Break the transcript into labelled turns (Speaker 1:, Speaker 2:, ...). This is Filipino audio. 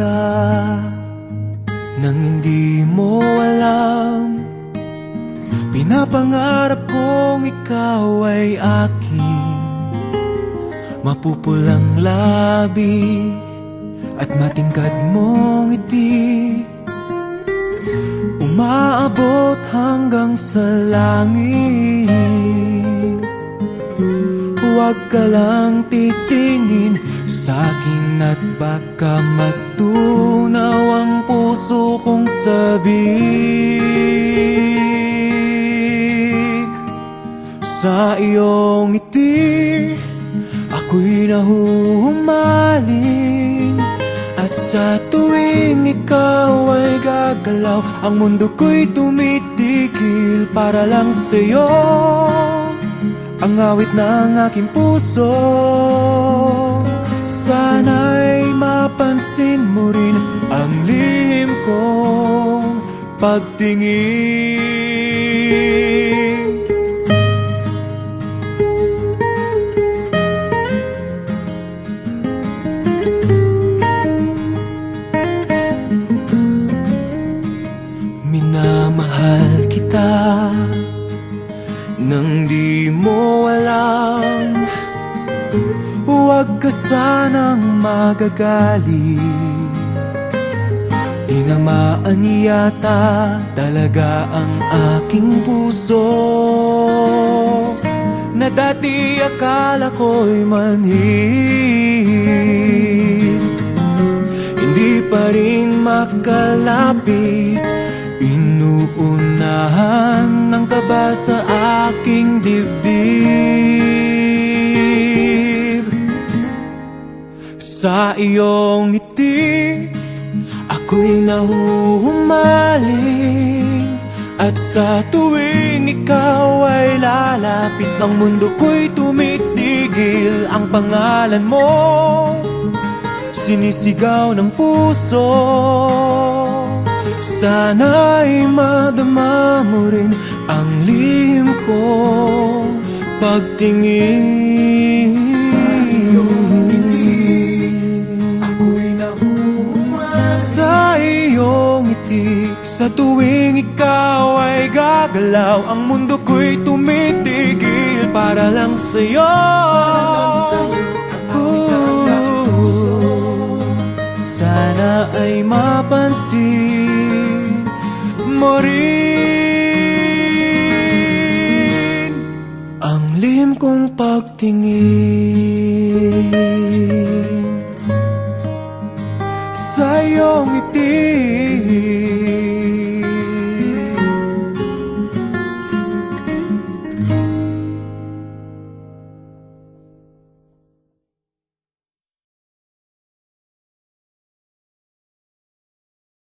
Speaker 1: ka nang hindi mo alam. Pinapangarap kong ikaw ay akin, mapupulang labi at matingkad mong ngiti, umaabot hanggang sa langit. Huwag ka lang titingin sa'kin at baka matunaw ang puso kong sabik. Sa iyong ngiti ako'y nahuhumaling, at sa tuwing ikaw ay gagalaw, ang mundo ko'y tumitigil para lang sa'yo. Ang awit ng aking puso, sana'y mapansin mo rin ang lihim kong pagtingin. Minamahal kita nang di mo alam. Huwag ka sanang magagalit, tinamaan yata talaga ang aking puso, na dati akala ko'y manhid. Hindi pa rin makalapit, inuunahan ng kaba sa aking dibdib. Sa iyong ngiti ako'y nahuhumaling, at sa tuwing ikaw ay lalapit, ang mundo ko'y tumitigil. Ang pangalan mo sinisigaw ng puso, sana'y madama mo rin ang lihim kong pagtingin. Sa iyong ngiti ako'y nahuhumaling, sa iyong ngiti sa tuwing ikaw ay gagalaw, ang mundo ko'y tumitigil para lang sa'yo. Sana ay mapansin mo rin ang lihim kong pagtingin. Sa iyong ngiti